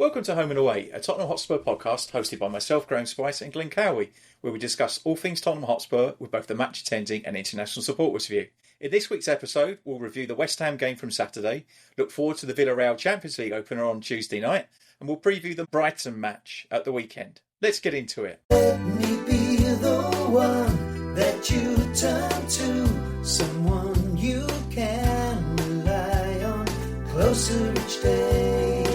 Welcome to Home and Away, a Tottenham Hotspur podcast hosted by myself, Graham Spice, and Glen Cowie, where we discuss all things Tottenham Hotspur with both the match attending and international supporters view. In this week's episode, we'll review the West Ham game from Saturday, look forward to the Villarreal Champions League opener on Tuesday night, and we'll preview the Brighton match at the weekend. Let's get into it. Let me be the one that you turn to, someone you can rely on, closer each day.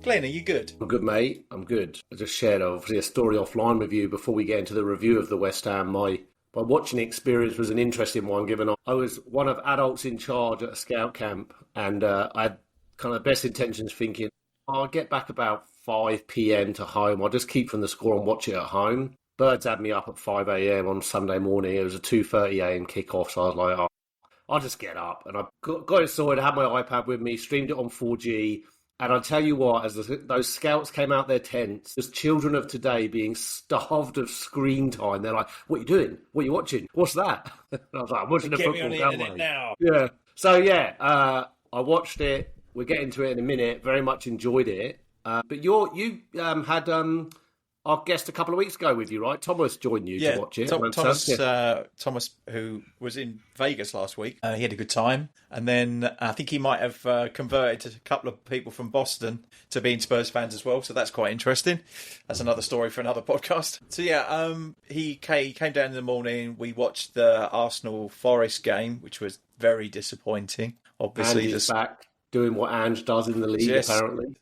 Glenn, are you good? I'm good, mate. I'm good. I just shared obviously a story offline with you before we get into the review of the West Ham. My watching experience was an interesting one, given I was one of adults in charge at a scout camp, and I had kind of the best intentions, thinking I'll get back about 5 p.m. to home. I'll just keep from the score and watch it at home. Birds had me up at 5 a.m. on Sunday morning. It was a 2:30 a.m. kickoff, so I was like, oh, I'll just get up. And I got it sorted, had my iPad with me, streamed it on 4G. And I'll tell you what, as those scouts came out their tents, there's children of today being starved of screen time. They're like, what are you doing? What are you watching? What's that? And I was like, I'm watching the football. Get me on the internet now. Yeah. So, yeah, I watched it. We'll get into it in a minute. Very much enjoyed it. But you had our guest a couple of weeks ago with you, right? Thomas joined you to watch it. Thomas, who was in Vegas last week, he had a good time. And then I think he might have converted a couple of people from Boston to being Spurs fans as well. So that's quite interesting. That's another story for another podcast. So yeah, he came down in the morning. We watched the Arsenal-Forest game, which was very disappointing. Obviously, Ange is back doing what Ange does in the league, apparently.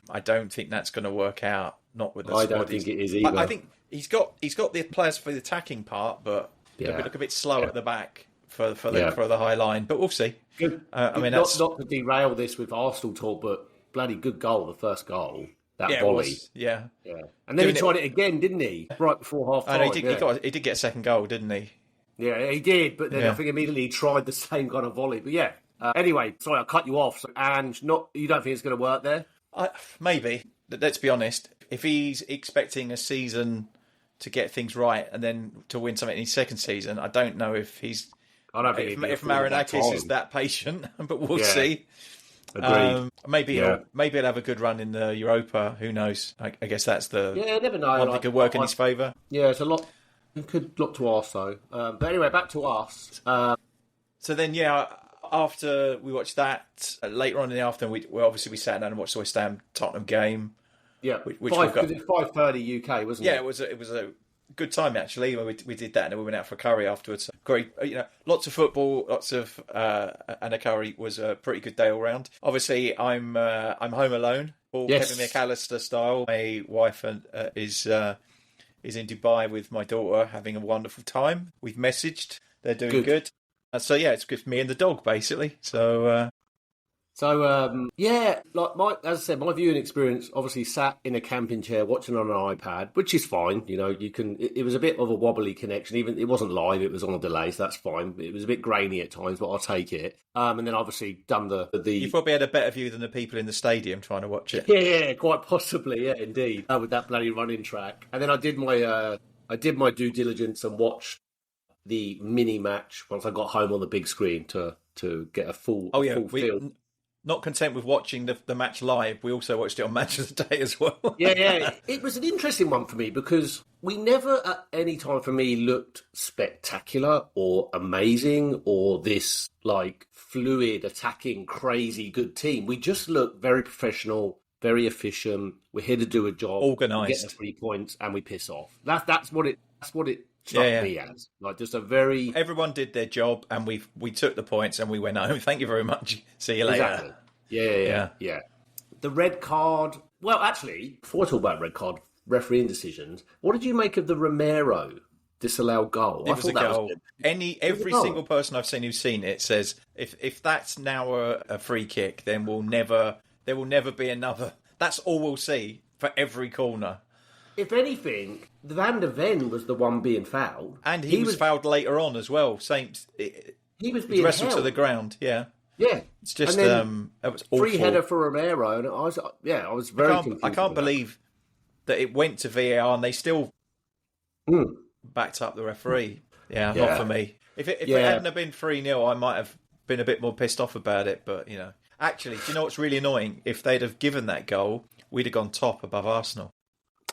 I don't think that's going to work out. Not with the I squad. don't think it is either. I think he's got the players for the attacking part, but it'll look a bit slow at the back for the high line. But we'll see. Good. I mean, not to derail this with Arsenal talk, but bloody good goal, the first goal, that volley. Yeah. And then he tried it again, didn't he? Right before half time. He did get a second goal, didn't he? Yeah, he did. But then I think immediately he tried the same kind of volley. But yeah. Anyway, sorry, I cut you off. So, and you don't think it's going to work there? Maybe. Let's be honest. If he's expecting a season to get things right and then to win something in his second season, I don't know if he's. I don't think if Marinakis is that patient, but we'll see. Agreed. Maybe he'll have a good run in the Europa. Who knows? I guess that's the never know. One that could work in his favour. Yeah, it's a lot. It could look to us though. But anyway, back to us. So then, after we watched that, later on in the afternoon, we sat down and watched the West Ham Tottenham game. Yeah, which 5:30 UK, wasn't it? Yeah, it was a good time actually. We did that, and then we went out for a curry afterwards. Great, lots of football, and a curry was a pretty good day all round. Obviously, I'm home alone, all Kevin McAllister style. My wife is in Dubai with my daughter, having a wonderful time. We've messaged; they're doing good. So yeah, it's just me and the dog basically. So. Like as I said, my viewing experience obviously sat in a camping chair watching on an iPad, which is fine. You can. It was a bit of a wobbly connection. Even it wasn't live; it was on a delay, so that's fine. It was a bit grainy at times, but I'll take it. And then obviously done the. You probably had a better view than the people in the stadium trying to watch it. Yeah, quite possibly. Yeah, indeed. With that bloody running track, and then I did my due diligence and watched the mini match once I got home on the big screen to get a full feel. Not content with watching the match live, we also watched it on Match of the Day as well. Yeah. It was an interesting one for me because we never at any time for me looked spectacular or amazing or this like fluid, attacking, crazy good team. We just looked very professional, very efficient. We're here to do a job, organised, get the 3 points, and we piss off. That's what it struck me as. Like just a very... Everyone did their job and we took the points and we went home. Thank you very much. See you later. Exactly. Yeah. The red card... Well, actually, before I talk about red card refereeing decisions, what did you make of the Romero disallowed goal? It was a goal. Every single person I've seen who's seen it says if that's now a free kick, then there will never be another. That's all we'll see for every corner. If anything, Van der Ven was the one being fouled. And he was fouled later on as well. He was being wrestled held to the ground, yeah. Yeah. It's just, it was awful. Free header for Romero, and I was very confused. I can't believe that it went to VAR and they still backed up the referee. Yeah, not for me. If it hadn't have been 3-0, I might have been a bit more pissed off about it. But, actually, do you know what's really annoying? If they'd have given that goal, we'd have gone top above Arsenal.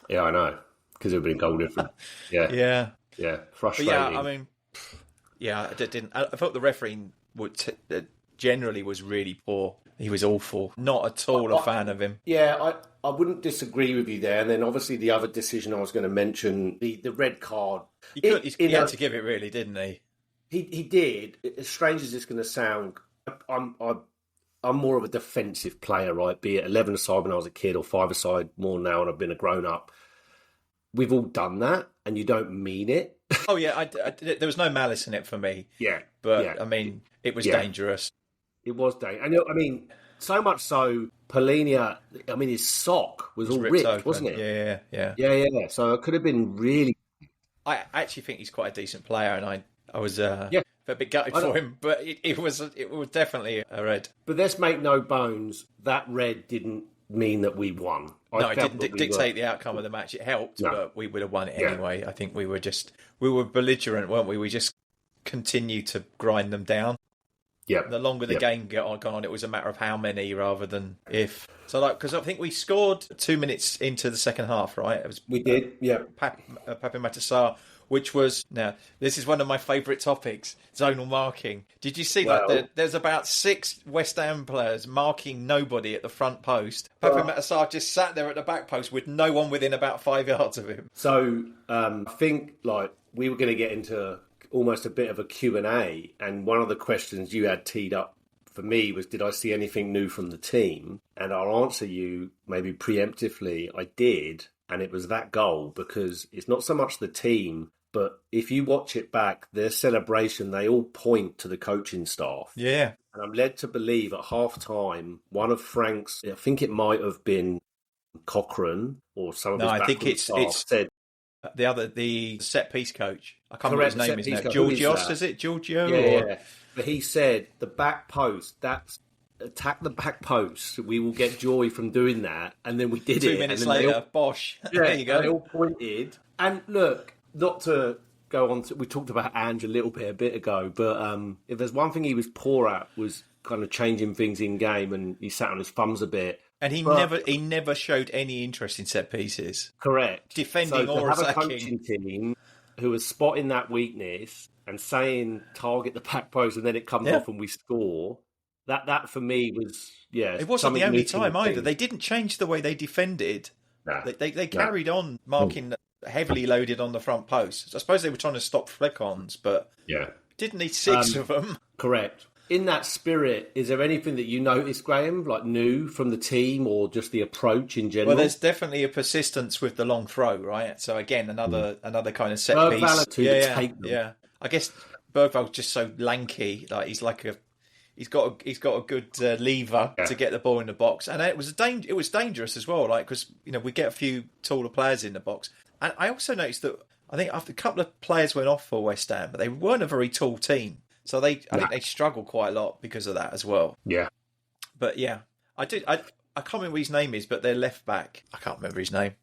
Yeah, I know, because it would have been goal different. Yeah. Yeah, frustrating. But I didn't. I thought the refereeing generally was really poor. He was awful. Not at all a fan of him. Yeah, I wouldn't disagree with you there. And then obviously the other decision I was going to mention, the red card. He had to give it, really, didn't he? He did. As strange as it's going to sound, I'm more of a defensive player, right? Be it 11-a-side when I was a kid or 5-a-side more now and I've been a grown-up. We've all done that, and you don't mean it. Oh, yeah, there was no malice in it for me. Yeah. But, yeah. I mean, it was dangerous. It was dangerous. And, I mean, so much so, Polinia, I mean, his sock was all ripped, open. Wasn't it? Yeah. So it could have been really... I actually think he's quite a decent player, and I was a bit gutted for him, but it was definitely a red. But let's make no bones, that red didn't mean that we won. It didn't dictate the outcome of the match. It helped, but we would have won it anyway. I think we were belligerent, weren't we? We just continued to grind them down. Yeah. The longer the game got on, it was a matter of how many rather than if. So, because I think we scored 2 minutes into the second half, right? We did, yeah. Pape Matar, which was, now, this is one of my favourite topics, zonal marking. Did you see that? There's about 6 West Ham players marking nobody at the front post. Pape Matar just sat there at the back post with no one within about 5 yards of him. So, I think, we were going to get into almost a bit of a Q&A, and one of the questions you had teed up for me was, did I see anything new from the team? And I'll answer you maybe preemptively, I did, and it was that goal, because it's not so much the team, but if you watch it back, their celebration, they all point to the coaching staff. Yeah. And I'm led to believe at half-time, one of Frank's, I think it might have been Cochrane, or some of his backroom staff said, the set piece coach. I can't remember his name. Is now Georgios? Is it Giorgio? Yeah. But he said the back post. Attack the back post. We will get joy from doing that. And then we did 2 minutes later, bosh. There you go. They all pointed. And look, not to go on. We talked about Ange a bit ago. But if there's one thing he was poor at, was kind of changing things in game, and he sat on his thumbs a bit. And he never showed any interest in set pieces. Correct. Defending or attacking. A coaching team who was spotting that weakness and saying target the back post, and then it comes off and we score. That for me was It wasn't the only time either. They didn't change the way they defended. Nah. They carried on marking heavily loaded on the front post. I suppose they were trying to stop flick-ons, but didn't need 6 of them. Correct. In that spirit, is there anything that you noticed, Graham, new from the team or just the approach in general? Well, there's definitely a persistence with the long throw, right? So again, another kind of set piece. Take them. Yeah. I guess Bergvall's just so lanky. He's got a good lever to get the ball in the box, and it was dangerous as well. Because we get a few taller players in the box, and I also noticed that I think after a couple of players went off for West Ham, but they weren't a very tall team. So I think they struggle quite a lot because of that as well. Yeah. But yeah, I can't remember what his name is, but their left back, I can't remember his name.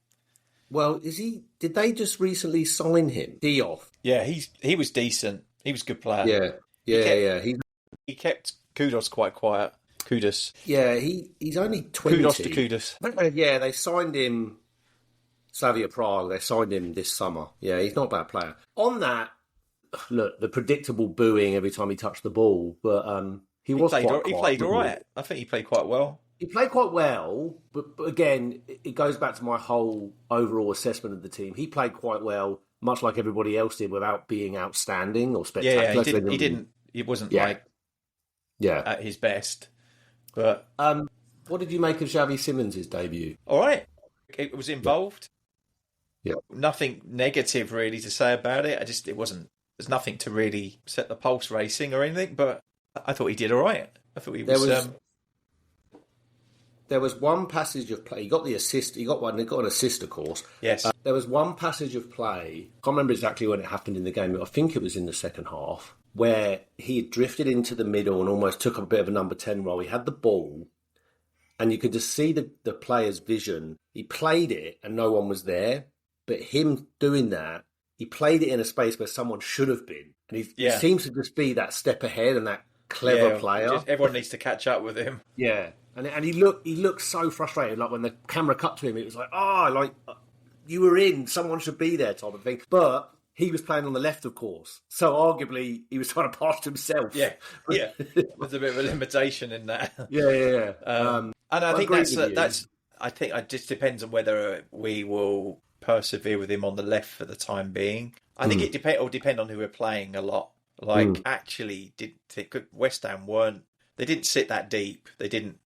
Well, did they just recently sign him? Diop. Yeah, he was decent. He was a good player. Yeah. He kept Kudos quite quiet. Kudos. Yeah, he's only 20. Kudos to Kudos. Yeah, they signed him, Slavia Prague, they signed him this summer. Yeah, he's not a bad player. On that, look, the predictable booing every time he touched the ball, but he played all right. I think he played quite well. He played quite well, but again, it goes back to my whole overall assessment of the team. He played quite well, much like everybody else did, without being outstanding or spectacular. Yeah, he wasn't at his best. But what did you make of Xavi Simons' debut? All right, it was involved. Yeah, nothing negative really to say about it. There's nothing to really set the pulse racing or anything, but I thought he did all right. I thought he was. There was one passage of play. He got the assist. He got an assist, of course. Yes. There was one passage of play. I can't remember exactly when it happened in the game, but I think it was in the second half, where he had drifted into the middle and almost took a bit of a number 10 role. He had the ball, and you could just see the player's vision. He played it, and no one was there. But him doing that, he played it in a space where someone should have been. And he seems to just be that step ahead and that clever player. Everyone needs to catch up with him. Yeah, and he looked so frustrated. Like when the camera cut to him, it was like, you were in. Someone should be there, type of thing. But he was playing on the left, of course. So arguably, he was trying to pass to himself. Yeah. There's a bit of a limitation in that. Yeah. And I think that's. I think it just depends on whether we will persevere with him on the left for the time being. I think it'll depend on who we're playing a lot. Actually, West Ham they didn't sit that deep. They didn't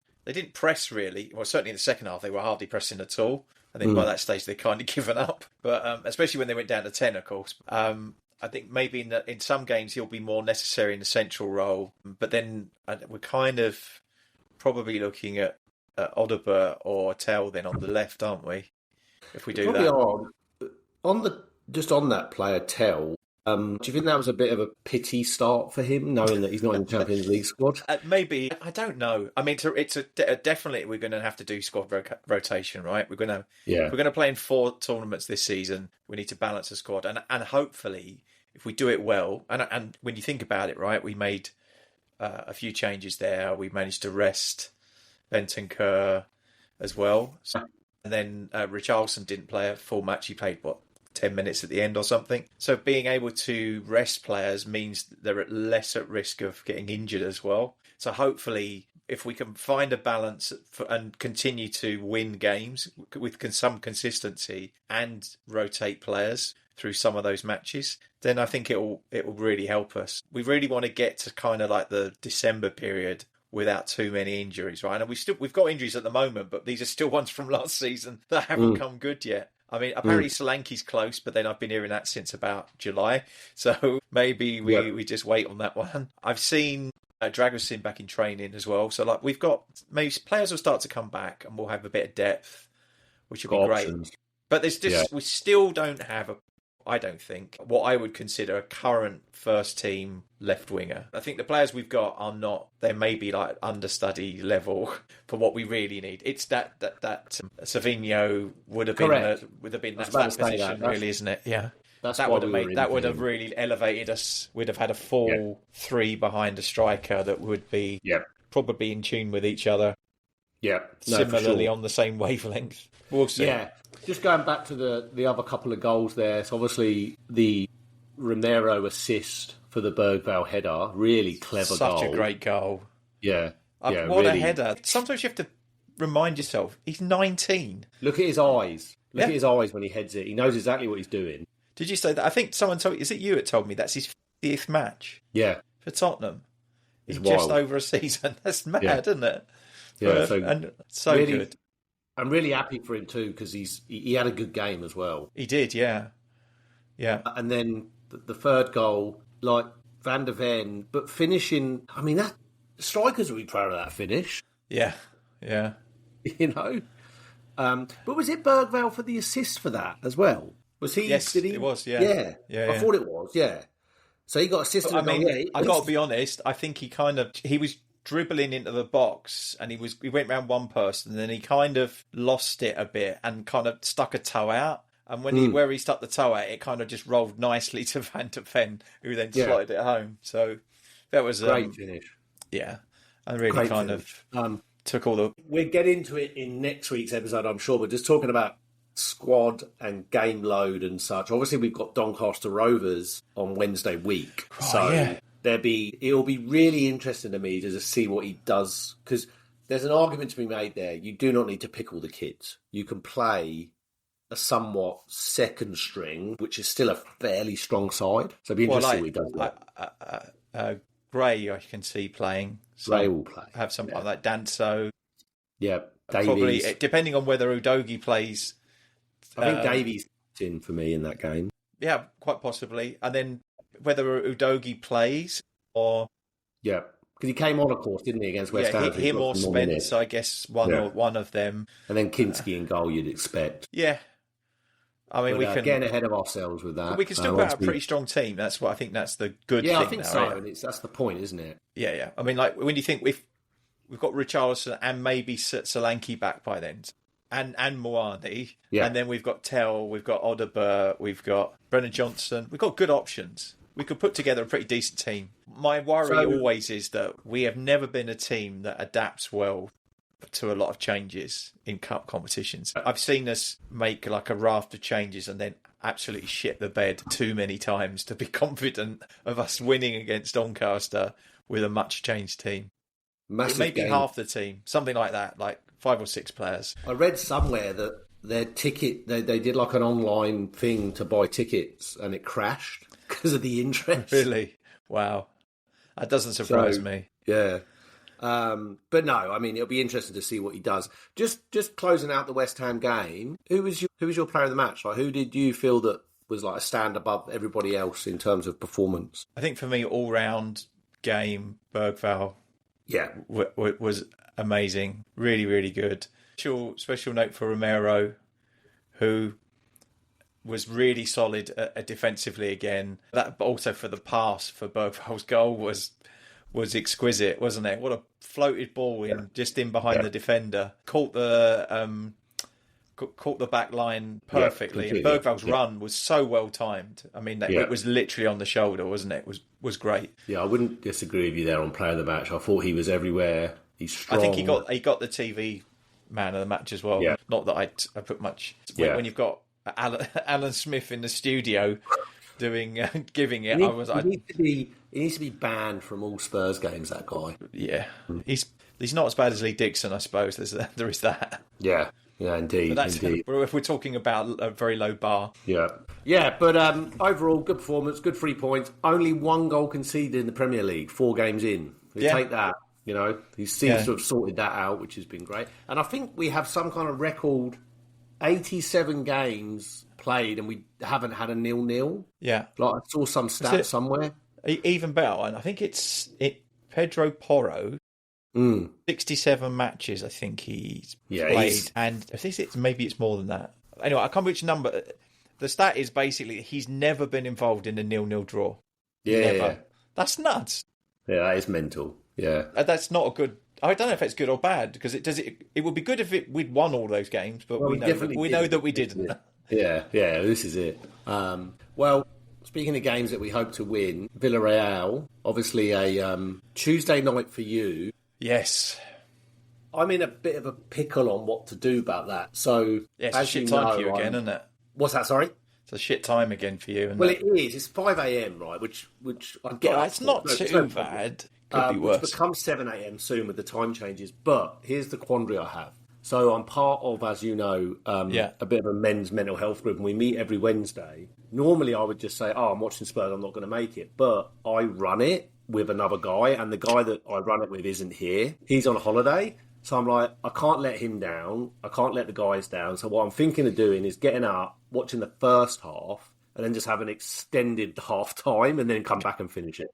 press really. Well, certainly in the second half, they were hardly pressing at all. I think by that stage they'd kind of given up. But especially when they went down to 10, of course. I think maybe in some games he'll be more necessary in the central role. But then we're kind of probably looking at Odegaard or Tell then on the left, aren't we? If we do that. On that player, Tell, do you think that was a bit of a pity start for him, knowing that he's not in the Champions League squad? Maybe. I don't know. I mean, definitely we're going to have to do squad rotation, right? We're going to play in 4 tournaments this season. We need to balance the squad, and hopefully, if we do it well, and when you think about it, right, we made a few changes there. We managed to rest Bentancur as well, and then Richarlison didn't play a full match. He played 10 minutes at the end or something. So being able to rest players means they're less at risk of getting injured as well. So hopefully, if we can find a balance and continue to win games with some consistency and rotate players through some of those matches, then I think it will really help us. We really want to get to kind of like the December period without too many injuries, right? And we've got injuries at the moment, but these are still ones from last season that haven't come good yet. I mean, apparently Solanke's close, but then I've been hearing that since about July. So maybe we just wait on that one. I've seen Dragosin back in training as well. So we've got, maybe players will start to come back and we'll have a bit of depth, which will be great. Options. But we still don't have I don't think, what I would consider a current first team left winger. I think the players we've got are not, they may be like understudy level for what we really need. It's that Savinho would have been that position, really, isn't it? Yeah. That would have really elevated us. We'd have had a full 3 behind a striker that would be probably in tune with each other. Yeah. Similarly on the same wavelength. We'll see. Yeah. Just going back to the other couple of goals there, so obviously the Romero assist for the Bergvall header, really clever goal. Such a great goal. Yeah. What really, a header. Sometimes you have to remind yourself, he's 19. Look at his eyes. Look at his eyes when he heads it. He knows exactly what he's doing. Did you say that? I think someone told me, is it you that told me that's his 50th match? Yeah. For Tottenham. It's in just over a season. That's mad, isn't it? Yeah, so really, good. I'm really happy for him too because he had a good game as well. He did, yeah. And then the third goal, like Van der Ven, but finishing. I mean, that strikers will be proud of that finish. Yeah. You know, but was it Bergvall for the assist for that as well? Was he? Yes, did he? It was. Yeah. I thought it was. Yeah. So he got assisted. I mean, I got to be honest. I think he was dribbling into the box and he went round one person and then he kind of lost it a bit and kind of stuck a toe out, and where he stuck the toe out, it kind of just rolled nicely to Van der Ven, who then slotted it home. So that was great finish. Yeah, and really great kind finish. Of took all the. We'll get into it in next week's episode, I'm sure, but just talking about squad and game load and such. Obviously we've got Doncaster Rovers on Wednesday week, it'll be really interesting to me to just see what he does, because there's an argument to be made there. You do not need to pick all the kids. You can play a somewhat second string, which is still a fairly strong side. So it'll be interesting what he does there. Gray, I can see playing. Gray will play. Have something like Danso. Yeah, Davies. Probably, depending on whether Udogie plays. I think Davies in for me in that game. Yeah, quite possibly. And then whether Udogie plays or... Yeah, because he came on, of course, didn't he, against West Ham? Him or Spence, I guess one of them. And then Kinski in goal, you'd expect. Yeah. I mean, we can... Getting ahead of ourselves with that. We can still put out a pretty strong team. That's what I think that's the good thing. Yeah, I think now, so. right? And that's the point, isn't it? Yeah. I mean, like, when you think we've got Richarlison and maybe Solanke back by then, and Moani, and then we've got Tell, we've got Odegaard, we've got Brennan Johnson. We've got good options. we could put together a pretty decent team. My worry always is that we have never been a team that adapts well to a lot of changes in cup competitions. I've seen us make like a raft of changes and then absolutely shit the bed too many times to be confident of us winning against Doncaster with a much changed team. Massive Maybe game. half the team, something like that, like 5 or 6 players. I read somewhere that their ticket, they did like an online thing to buy tickets and it crashed because of the interest. Really? Wow. That doesn't surprise me. Yeah. But no, I mean, it'll be interesting to see what he does. Just closing out the West Ham game, who was your player of the match? Like, who did you feel that was like a stand above everybody else in terms of performance? I think for me, all round game, Bergvall was amazing. Really, really good. Special note for Romero, who was really solid defensively again. That, but also for the pass for Bergvall's goal was exquisite, wasn't it? What a floated ball just in behind the defender. Caught the back line perfectly. And Bergvall's run was so well timed. I mean, it was literally on the shoulder, wasn't it? It was great. Yeah, I wouldn't disagree with you there on player of the match. I thought he was everywhere. He's strong. I think he got the TV man of the match as well. Yeah. Not that I put much. When you've got Alan Smith in the studio giving it, he needs to be banned from all Spurs games. That guy. Yeah, he's not as bad as Lee Dixon, I suppose. There is that. Yeah, indeed. But indeed. If we're talking about a very low bar. Yeah. But overall, good performance, good 3 points. Only 1 goal conceded in the Premier League. 4 games in. We take that. You know, he seems to have sorted that out, which has been great. And I think we have some kind of record, 87 games played, and we haven't had a 0-0. Yeah. Like, I saw some stat somewhere. Even better, and I think it's Pedro Porro. 67 matches, I think he's played, and I think maybe it's more than that. Anyway, I can't remember which number. The stat is basically he's never been involved in a 0-0 draw. Never. Yeah. That's nuts. Yeah, that is mental. Yeah, that's not a good. I don't know if it's good or bad because it would be good if we'd won all those games, but we know that we didn't. Yeah, this is it. Well, speaking of games that we hope to win, Villarreal, obviously a Tuesday night for you. Yes. I'm in a bit of a pickle on what to do about that. So, it's a shit time for you again, isn't it? What's that, sorry? It's a shit time again for you. Well, it is. It's 5 a.m, right? Which I get. Well, it's not too bad. Could be worse. Which becomes 7 a.m. soon with the time changes. But here's the quandary I have. So I'm part of, as you know, a bit of a men's mental health group, and we meet every Wednesday. Normally, I would just say, I'm watching Spurs, I'm not going to make it. But I run it with another guy, and the guy that I run it with isn't here. He's on holiday. So I'm like, I can't let him down. I can't let the guys down. So what I'm thinking of doing is getting up, watching the first half, and then just have an extended half time, and then come back and finish it.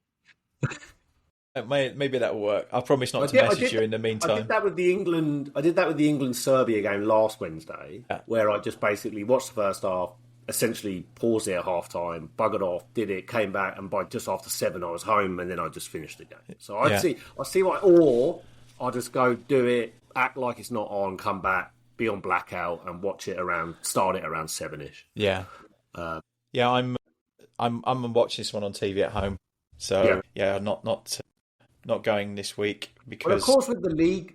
Maybe that will work. I promise not to message you in the meantime. I did that with the England Serbia game last Wednesday, where I just basically watched the first half, essentially paused it at half time, buggered off, did it, came back, and by just after 7 I was home, and then I just finished the game. So I see what, or I'll just go do it, act like it's not on, come back, be on blackout, and watch it start it around 7ish. Yeah, I'm watching this one on TV at home. So not going this week because. Well, of course, with the league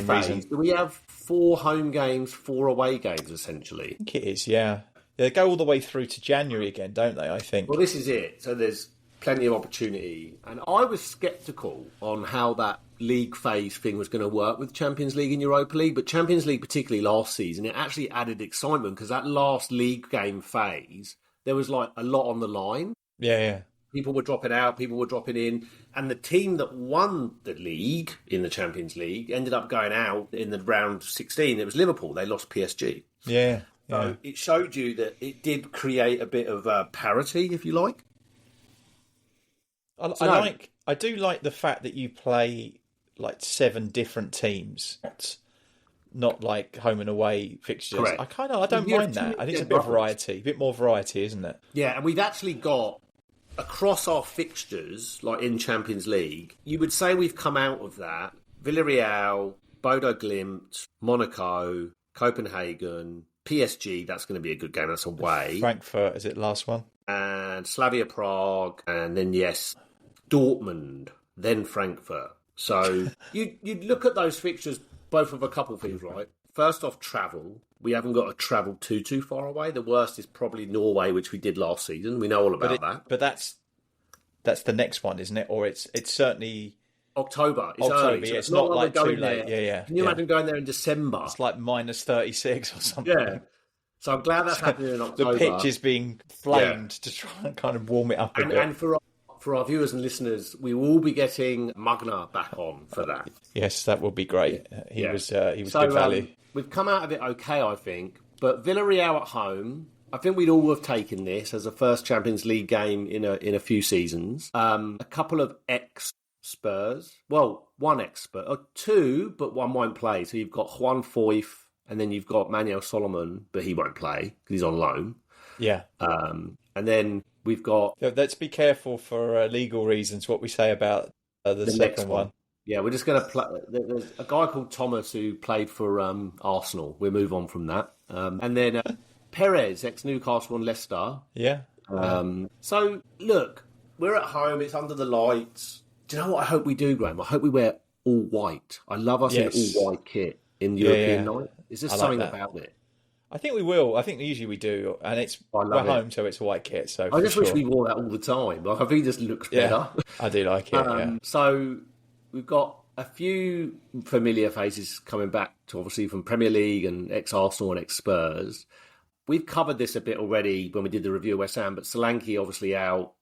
phase, do we have 4 home games, 4 away games essentially? I think it is. Yeah, they go all the way through to January again, don't they? I think. Well, this is it. So there's plenty of opportunity, and I was sceptical on how that league phase thing was going to work with Champions League and Europa League, but Champions League, particularly last season, it actually added excitement because that last league game phase, there was like a lot on the line. Yeah. People were dropping out, people were dropping in, and the team that won the league in the Champions League ended up going out in the round 16. It was Liverpool. They lost PSG. Yeah. So it showed you that it did create a bit of parity, if you like. I do like the fact that you play like 7 different teams, not like home and away fixtures. Correct. I don't mind that. I think it's a bit of variety, a bit more variety, isn't it? Yeah, and we've actually got, across our fixtures, like in Champions League, you would say we've come out of that. Villarreal, Bodo Glimt, Monaco, Copenhagen, PSG, that's going to be a good game. That's away. Frankfurt, is it last one? And Slavia Prague, and then, yes, Dortmund, then Frankfurt. So you'd look at those fixtures, both of a couple of things, right? First off, travel. We haven't got to travel too far away. The worst is probably Norway, which we did last season. We know all about that. But that's the next one, isn't it? Or it's certainly October. It's October. early. So it's not like too late. There. Yeah. Can you imagine going there in December? It's like minus 36 or something. Yeah. So I'm glad that's happening in October. The pitch is being flamed to try and kind of warm it up a bit. And for our viewers and listeners, we will be getting Mugner back on for that. Yes, that would be great. He was good value. We've come out of it okay, I think. But Villarreal at home, I think we'd all have taken this as a first Champions League game in a few seasons. A couple of ex-Spurs. Well, one ex-Spurs. Or two, but one won't play. So you've got Juan Foyth, and then you've got Manuel Solomon, but he won't play because he's on loan. Yeah. And then we've got... Let's be careful for legal reasons what we say about the second one. Yeah, we're just going to play. There's a guy called Thomas who played for Arsenal. We'll move on from that. And then Perez, ex-Newcastle and Leicester. Yeah. So, look, we're at home. It's under the lights. Do you know what I hope we do, Graham? I hope we wear all white. I love us in all white kit in European night. Is there something about it? I think we will. I think usually we do. And we're home, so it's a white kit. So I just wish we wore that all the time. Like, I think it just looks better. I do like it, So... We've got a few familiar faces coming back to obviously from Premier League and ex-Arsenal and ex-Spurs. We've covered this a bit already when we did the review of West Ham, but Solanke obviously out,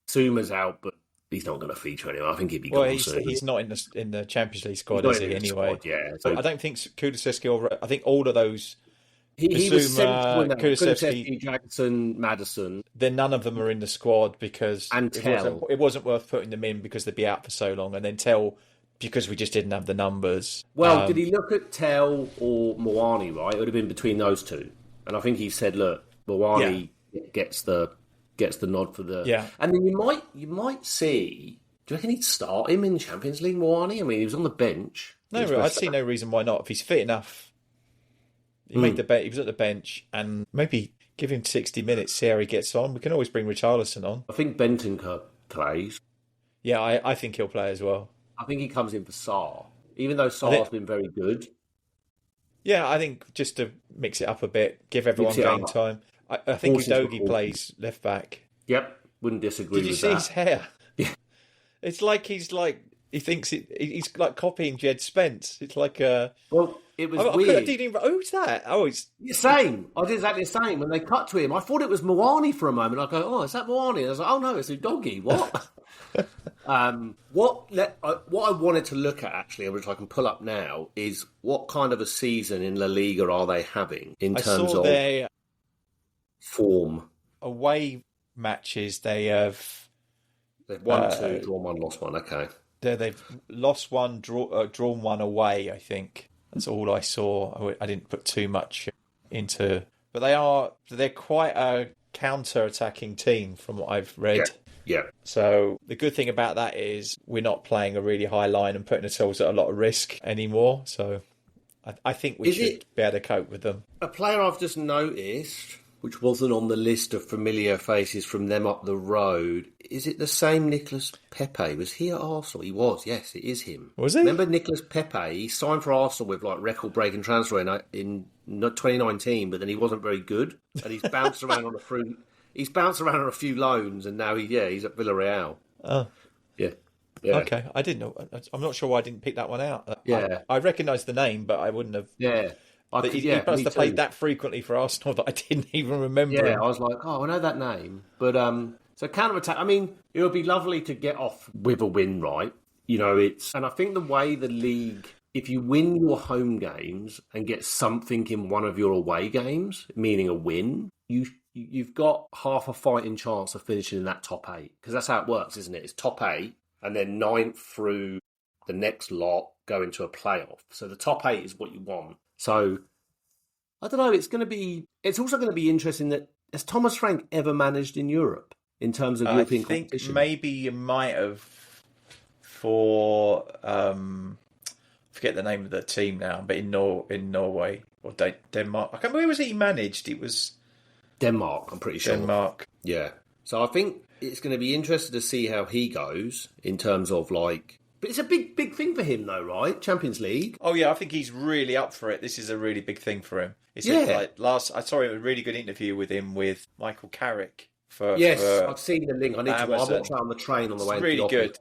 Suma's out, but he's not going to feature anyway. I think he'd be gone soon. He's not in the Champions League squad, is he? Anyway, squad, So I don't think Kulusevski or I think all of those. He was sent Kulusevski, Jackson, Maddison. Then none of them are in the squad because it wasn't worth putting them in because they'd be out for so long, and then Tell because we just didn't have the numbers. Well, did he look at Tell or Moani? Right, it would have been between those two, and I think he said, "Look, Moani gets the nod for the." Yeah, and then you might see. Do you reckon he'd start him in Champions League, Moani? I mean, he was on the bench. No, I'd see no reason why not if he's fit enough. He made the bet. He was at the bench, and maybe give him 60 minutes. See how he gets on. We can always bring Richarlison on. I think Bentancur plays. Yeah, I think he'll play as well. I think he comes in for Sarr, even though Sarr's been very good. Yeah, I think just to mix it up a bit, give everyone game time. I think Udogie plays left back. Yep, wouldn't disagree with that. Did you see his hair? Yeah. It's like he thinks he's like copying Jed Spence. It's like well, it was weird. Who's that? Oh, it's same. I did exactly the same. When they cut to him, I thought it was Moani for a moment. I go, "Oh, is that Moani?" And I was like, "Oh no, it's Udogie." What? What I wanted to look at actually, which I can pull up now, is what kind of a season in La Liga are they having in terms of their form? Away matches, they've won 2, drawn 1, lost 1. Okay. They've lost 1, drawn 1 away, I think. That's all I saw. I didn't put too much into... But they're quite a counter-attacking team from what I've read. Yeah. So the good thing about that is we're not playing a really high line and putting ourselves at a lot of risk anymore. So I think we should be able to cope with them. A player I've just noticed, which wasn't on the list of familiar faces from them up the road, is it the same Nicolas Pepe? Was he at Arsenal? He was, yes, it is him. Was he? Remember Nicolas Pepe? He signed for Arsenal with like record-breaking transfer in 2019, but then he wasn't very good, and he's bounced around on a fruit. He's bounced around on a few loans, and now he's at Villarreal. Oh. Yeah. Okay, I didn't know. I'm not sure why I didn't pick that one out. I recognised the name, but I wouldn't have. Yeah. He must have played that frequently for Arsenal that I didn't even remember. Yeah, him. I was like, oh, I know that name. But, so counter-attack, I mean, it would be lovely to get off with a win, right? You know, and I think the way the league, if you win your home games and get something in one of your away games, meaning a win, you've got half a fighting chance of finishing in that top 8. Because that's how it works, isn't it? It's top 8, and then 9th through the next lot go into a playoff. So the top 8 is what you want. So, I don't know, it's also going to be interesting that, has Thomas Frank ever managed in Europe in terms of European competition? I think maybe you might have for, forget the name of the team now, but in Norway, or Denmark. I can't remember where was he managed. It was Denmark, I'm pretty sure. Denmark. Yeah. So I think it's going to be interesting to see how he goes in terms of like. But it's a big thing for him, though, right? Champions League. Oh yeah, I think he's really up for it. This is a really big thing for him. I saw a really good interview with him with Michael Carrick. I've seen the link. I watched that on the train on the way. Really good.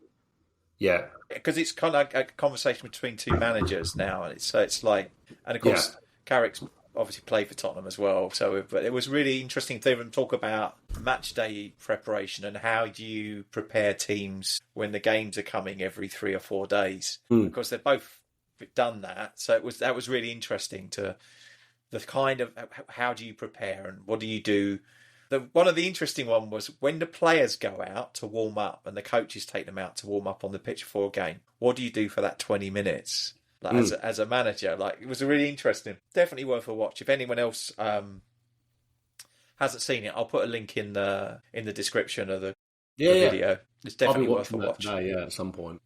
Yeah, because it's kind of like a conversation between two managers now, and it's like, and of course, Carrick's obviously played for Tottenham as well. So, but it was really interesting to even talk about match day preparation and how do you prepare teams when the games are coming every 3 or 4 days. Because they've both done that, so that was really interesting to the kind of how do you prepare and what do you do. One of the interesting one was when the players go out to warm up and the coaches take them out to warm up on the pitch for a game. What do you do for that 20 minutes? Like as a manager, like it was really interesting. Definitely worth a watch. If anyone else hasn't seen it, I'll put a link in the description of the video. It's definitely worth a watch. Today, at some point.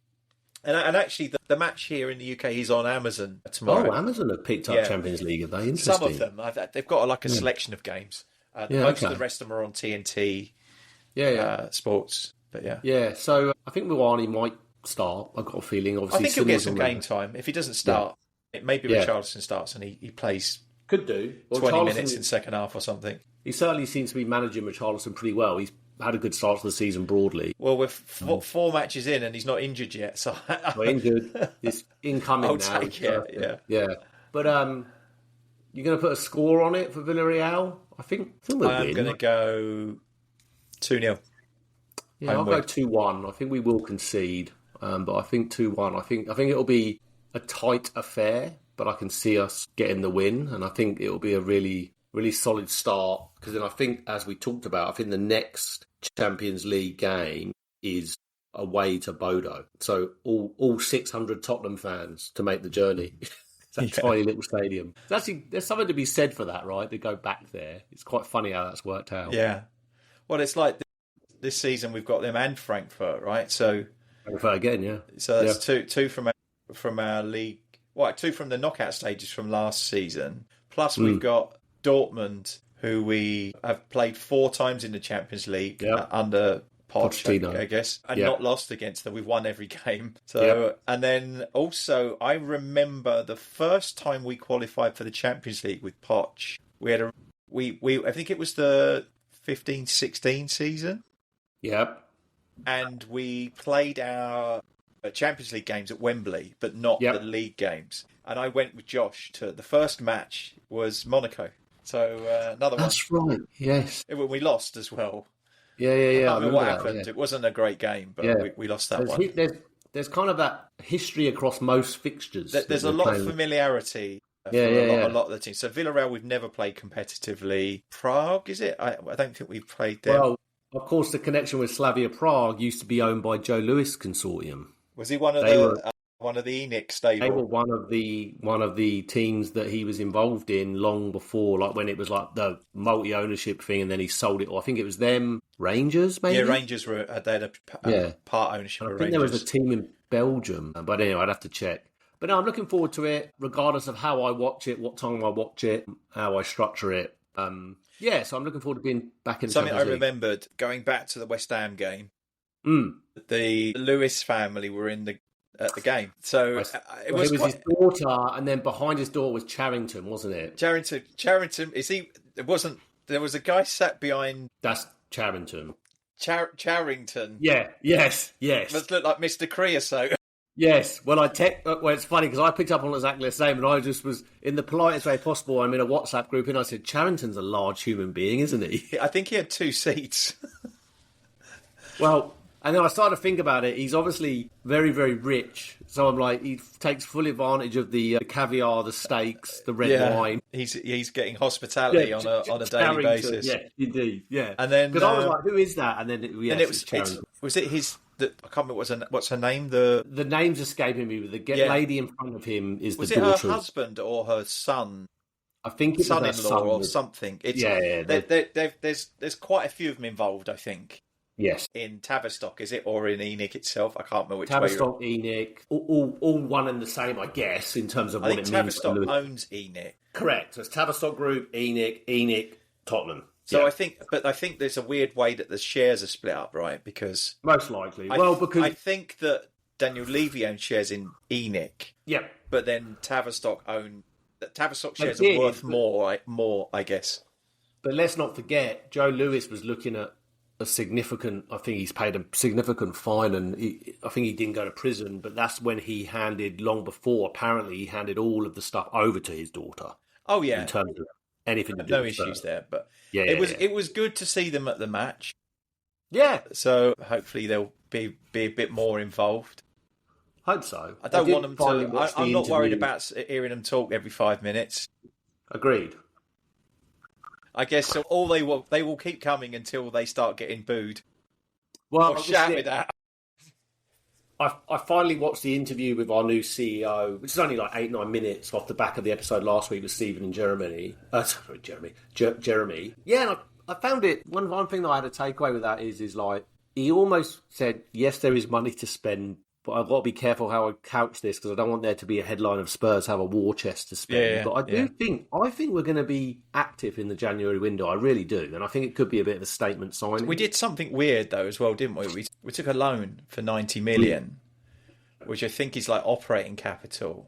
And actually, the match here in the UK is on Amazon tomorrow. Oh, Amazon have picked up Champions League, have they? Interesting. Some of them. They've got a selection of games. Most of the rest of them are on TNT Sports. But yeah. So I think Muani might start. I've got a feeling. Obviously, I think he'll get some game time. If he doesn't start, maybe Richarlison starts and he plays. Could do 20 minutes in second half or something. He certainly seems to be managing Richarlison pretty well. He's had a good start to the season broadly. Well, we're 4 matches in and he's not injured yet. So injured. It's incoming now. Take it. Yeah. But you're going to put a score on it for Villarreal? I think we'll win. I'm going to go 2-0. Yeah, I'll go 2-1. I think we will concede, but I think 2-1. I think it'll be a tight affair, but I can see us getting the win, and I think it'll be a really, really solid start. Because then I think, as we talked about, I think the next Champions League game is away to Bodo. So all 600 Tottenham fans to make the journey. It's that tiny little stadium. Actually, there's something to be said for that, right? They go back there. It's quite funny how that's worked out. Yeah. Well, it's like this season we've got them and Frankfurt, right? So Frankfurt again, yeah. So that's two from our league. Well, 2 from the knockout stages from last season. Plus we've got Dortmund, who we have played 4 times in the Champions League under Pochettino, I guess, and not lost against them. We've won every game. So, and then also, I remember the first time we qualified for the Champions League with Poch. We had I think it was the 15-16 season. Yep. And we played our Champions League games at Wembley, but not the league games. And I went with Josh to the first match was Monaco. So another one. That's right. Yes. We lost as well. Yeah. I don't know what happened. It wasn't a great game, but we lost that one. There's kind of that history across most fixtures. There's a lot of familiarity for a lot of the teams. So Villarreal, we've never played competitively. Prague, is it? I don't think we've played there. Well, of course, the connection with Slavia Prague used to be owned by Joe Lewis Consortium. Was he one of the ENIC stable? They were one of the teams that he was involved in long before, like when it was like the multi-ownership thing, and then he sold it. Or I think it was them, Rangers, maybe. Yeah, Rangers they had a part ownership. I think there was a team in Belgium, but anyway, I'd have to check. But no, I'm looking forward to it, regardless of how I watch it, what time I watch it, how I structure it. So I'm looking forward to being back in the Something Champions I League. remembered going back to the West Ham game. The Lewis family were at the game, so it was his daughter, and then behind his door was Charrington, wasn't it? Charrington is he? It wasn't. There was a guy sat behind. That's Charrington. Charrington. Yeah. Yes. Must look like Mr. Creosote. Yes. Well, it's funny because I picked up on exactly the same, and I just was in the politest way possible. I'm in a WhatsApp group, and I said, "Charrington's a large human being, isn't he?" I think he had 2 seats. Well. And then I started to think about it. He's obviously very, very rich. So I'm like, he takes full advantage of the caviar, the steaks, the red wine. He's getting hospitality on a daily basis. Yeah, indeed. Yeah. And then because I was like, who is that? And then was it his? I can't remember what's her name. The name's escaping me. But the lady in front of him is the daughter. Was it her husband or her son? I think it was son-in-law or something. There's quite a few of them involved, I think. Yes. in Tavistock, is it, or in ENIC itself? I can't remember which way. Tavistock, ENIC, all one and the same, I guess, in terms of I what think it means. Tavistock owns ENIC. Correct. So it's Tavistock Group, ENIC, Tottenham. So I think there's a weird way that the shares are split up, right? Because most likely, because I think that Daniel Levy owns shares in ENIC. Yeah, but then Tavistock shares are worth more, I guess. But let's not forget, Joe Lewis was looking at a significant. I think he's paid a significant fine, and I think he didn't go to prison. But that's when he handed, long before, apparently he handed all of the stuff over to his daughter. Oh yeah, in terms of anything to do no with issues Spurs. there. But it was good to see them at the match. Yeah, so hopefully they'll be a bit more involved. Hope so. I don't want them to. I'm not worried about hearing them talk every 5 minutes. Agreed. I guess so all they will keep coming until they start getting booed. Well, or shouted at. I finally watched the interview with our new CEO, which is only like 8-9 minutes off the back of the episode last week with Stephen and Jeremy. Jeremy. Yeah, and I found it. One thing that I had a takeaway with that is like he almost said, yes, there is money to spend, but I've got to be careful how I couch this because I don't want there to be a headline of Spurs have a war chest to spend. Yeah, but I think we're going to be active in the January window. I really do. And I think it could be a bit of a statement signing. We did something weird though as well, didn't we? We took a loan for 90 million, which I think is like operating capital.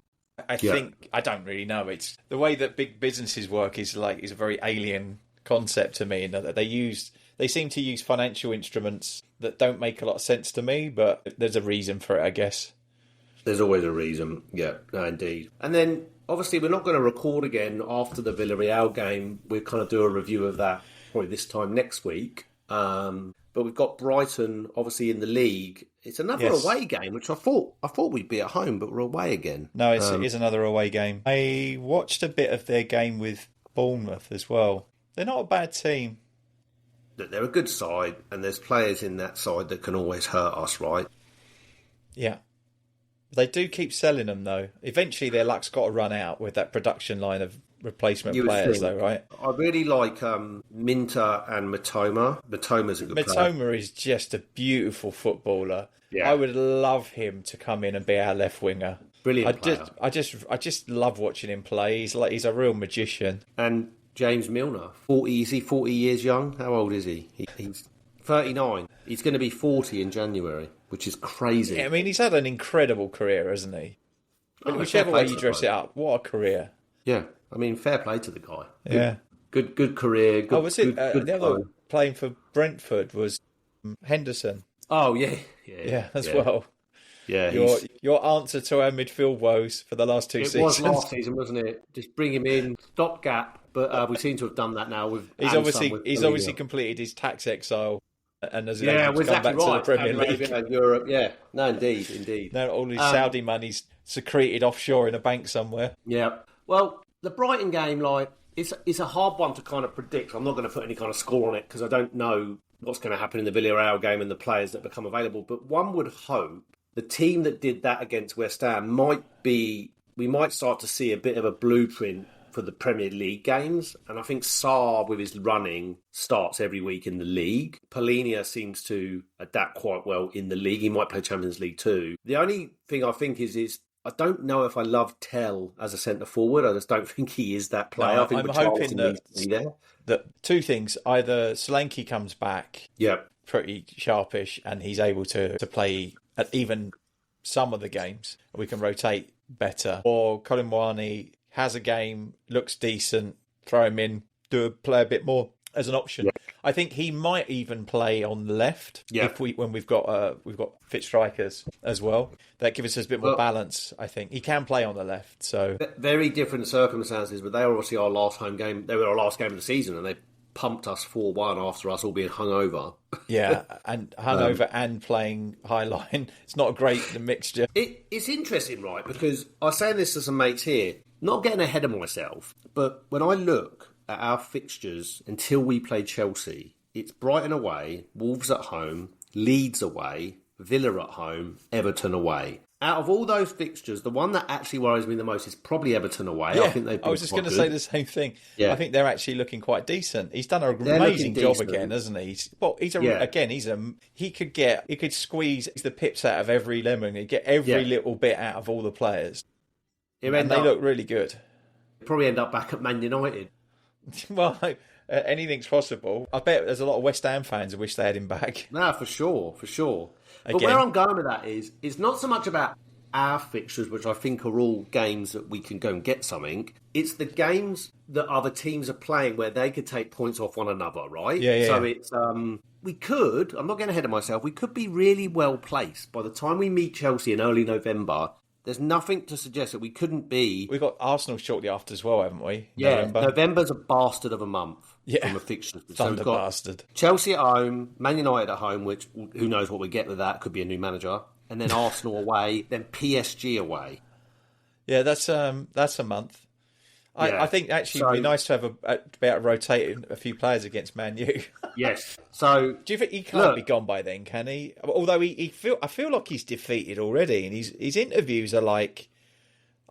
I think, I don't really know. It's the way that big businesses work is a very alien concept to me, in that they seem to use financial instruments that don't make a lot of sense to me, but there's a reason for it, I guess. There's always a reason, yeah, no, indeed. And then, obviously, we're not going to record again after the Villarreal game. We'll kind of do a review of that probably this time next week. But we've got Brighton, obviously, in the league. It's another away game, which I thought we'd be at home, but we're away again. No, it is another away game. I watched a bit of their game with Bournemouth as well. They're not a bad team. They're a good side, and there's players in that side that can always hurt us, right? Yeah. They do keep selling them, though. Eventually, their luck's got to run out with that production line of replacement players, though, right? I really like Minter and Matoma. Matoma's a good player. Matoma is just a beautiful footballer. Yeah. I would love him to come in and be our left winger. Brilliant player. I just love watching him play. He's a real magician. And James Milner, 40. Is he 40 years young? How old is he? He's 39. He's going to be 40 in January, which is crazy. Yeah, I mean, he's had an incredible career, hasn't he? Whichever way you dress it up, what a career! Yeah, I mean, fair play to the guy. Yeah, good career. Good, was it good the other playing for Brentford was Henderson? Oh yeah, well. Yeah, your answer to our midfield woes for the last two seasons. It was last season, wasn't it? Just bring him in, stopgap. But we seem to have done that now. He's obviously completed his tax exile, and as able to come back to the Premier League. Europe, yeah. No, indeed. Now all his Saudi money's secreted offshore in a bank somewhere. Yeah. Well, the Brighton game, it's a hard one to kind of predict. I'm not going to put any kind of score on it because I don't know what's going to happen in the Villarreal game and the players that become available. But one would hope the team that did that against West Ham we might start to see a bit of a blueprint for the Premier League games. And I think Sarr, with his running, starts every week in the league. Polinia seems to adapt quite well in the league. He might play Champions League too. The only thing I think is I don't know if I love Tell as a centre-forward. I just don't think he is that player. No, I think I'm hoping that two things. Either Solanke comes back pretty sharpish and he's able to play at even some of the games. We can rotate better. Or Colin Moani has a game, looks decent, throw him in, play a bit more as an option. Yeah. I think he might even play on the left when we've got fit strikers as well. That gives us a bit more balance. I think he can play on the left. So very different circumstances, but they were obviously our last home game. They were our last game of the season, and they pumped us 4-1 after us all being hungover. Yeah, and hungover and playing high line. It's not a great mixture. It's interesting, right? Because I was saying this to some mates here. Not getting ahead of myself, but when I look at our fixtures until we play Chelsea, it's Brighton away, Wolves at home, Leeds away, Villa at home, Everton away. Out of all those fixtures, the one that actually worries me the most is probably Everton away. Yeah, I think they've been I was just going to say the same thing. Yeah. I think they're actually looking quite decent. He's done an They're amazing looking job decent. again, hasn't he? He could squeeze the pips out of every lemon. He'd get every little bit out of all the players. And they look really good. Probably end up back at Man United. Well, anything's possible. I bet there's a lot of West Ham fans who wish they had him back. No, for sure. But Again. where I'm going with that is, it's not so much about our fixtures, which I think are all games that we can go and get something. It's the games that other teams are playing where they could take points off one another, right? Yeah. So it's, we could, I'm not getting ahead of myself, we could be really well placed. By the time we meet Chelsea in early November, there's nothing to suggest that we couldn't be... We've got Arsenal shortly after as well, haven't we? Yeah, November's a bastard of a month from a fixture. Thunder bastard. Chelsea at home, Man United at home, which who knows what we get with that, could be a new manager. And then Arsenal away, then PSG away. Yeah, that's a month. I think actually it'd be nice to be able to rotate a few players against Man U. Yes. So do you think he can't be gone by then? Can he? Although I feel like he's defeated already, and his interviews are like,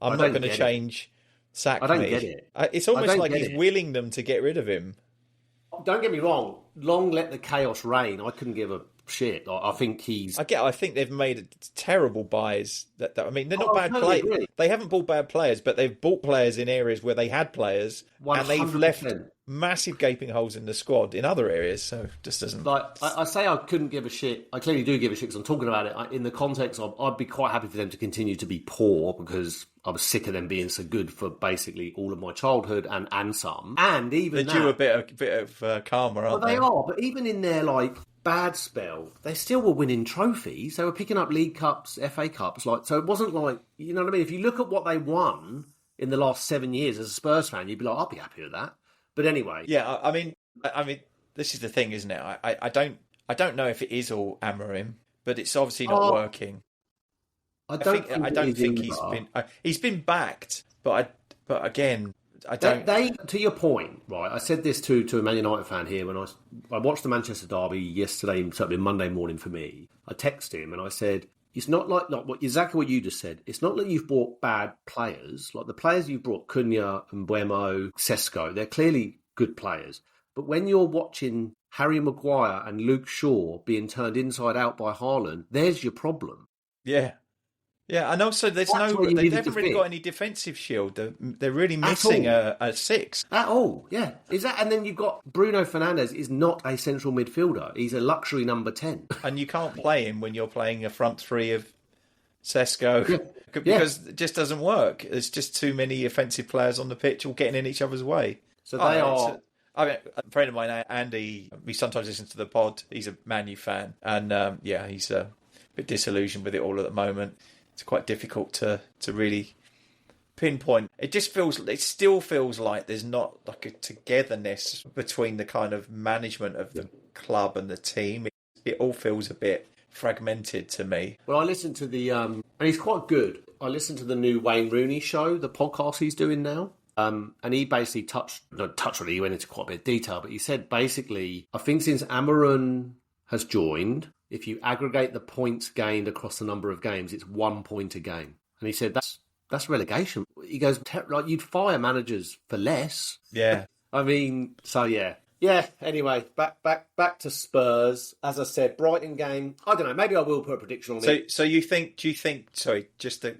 "I'm not going to change. Sack me." I don't get it. It's almost like he's willing them to get rid of him. Don't get me wrong. Long let the chaos reign. I couldn't give a shit. I think he's... I think they've made terrible buys. I mean, they're not bad totally players. agree. They haven't bought bad players, but they've bought players in areas where they had players, 100%. and they've left massive gaping holes in the squad in other areas. So it just doesn't... Like, I say I couldn't give a shit. I clearly do give a shit because I'm talking about it in the context of I'd be quite happy for them to continue to be poor because I was sick of them being so good for basically all of my childhood and some. And even they're due a bit of karma, aren't they? They are, but even in their bad spell, they still were winning trophies. They were picking up League Cups, FA Cups. So it wasn't like, you know what I mean? If you look at what they won in the last 7 years as a Spurs fan, you'd be like, I'll be happy with that. But anyway. Yeah, I mean, this is the thing, isn't it? I don't know if it is all Amorim, but it's obviously not working. I don't think he's been backed, but again, I don't. They to your point, right? I said this to a Man United fan here when I watched the Manchester derby yesterday, certainly Monday morning for me. I texted him and I said, it's not like exactly what you just said. It's not that you've bought bad players. Like the players you've brought, Cunha and Mbeumo, Sesko, they're clearly good players. But when you're watching Harry Maguire and Luke Shaw being turned inside out by Haaland, there's your problem. Yeah. Yeah, and also they haven't really got any defensive shield. They're really missing a six. At all, yeah. And then you've got Bruno Fernandes is not a central midfielder. He's a luxury number 10. And you can't play him when you're playing a front three of Sesko because it just doesn't work. There's just too many offensive players on the pitch all getting in each other's way. So they are... a friend of mine, Andy, he sometimes listens to the pod. He's a Man U fan. And he's a bit disillusioned with it all at the moment. It's quite difficult to really pinpoint. It still feels like there's not like a togetherness between the kind of management of the club and the team. It all feels a bit fragmented to me. Well, I listened to and he's quite good. I listened to the new Wayne Rooney show, the podcast he's doing now. And he basically touched on it, he went into quite a bit of detail, but he said basically, I think since Amaran has joined, if you aggregate the points gained across the number of games, it's 1 point a game. And he said, that's relegation. He goes, like, you'd fire managers for less. Yeah. I mean, so yeah. Yeah, anyway, back to Spurs. As I said, Brighton game, I don't know, maybe I will put a prediction on it. So do you think,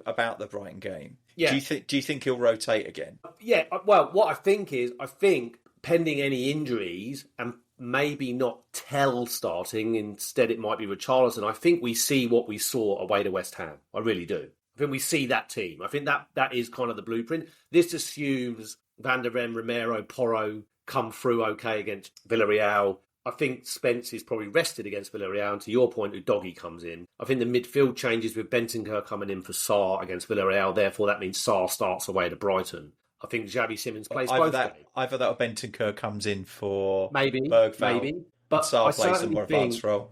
about the Brighton game, yeah. Do you think he'll rotate again? Yeah, well, what I think pending any injuries and maybe not Tell starting, instead it might be Richarlison. I think we see what we saw away to West Ham. I really do. I think we see that team. I think that is kind of the blueprint. This assumes Van der Ven, Romero, Porro come through okay against Villarreal. I think Spence is probably rested against Villarreal. And to your point, Udogie comes in. I think the midfield changes with Bentancur coming in for Sarr against Villarreal. Therefore, that means Sarr starts away to Brighton. I think Xavi Simons plays both games. Either that or Bentancur comes in for Bergvall. Maybe. But Sarr plays a more advanced role.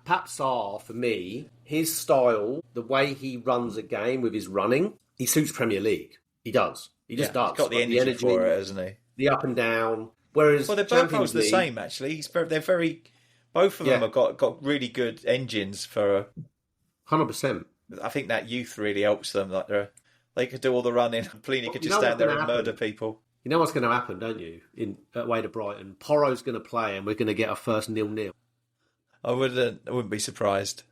Pap Sarr, for me, his style, the way he runs a game with his running, he suits Premier League. He does. He just does. He's got the energy for it, hasn't he? The up and down. Whereas they're both the same, actually. They're very... Both of them have got really good engines for... 100%. I think that youth really helps them. Like they could do all the running. Pliny could just know stand there what's and gonna murder happen? people. You know what's going to happen, don't you? Away to Brighton, Porro's going to play, and we're going to get our first 0-0. I wouldn't be surprised.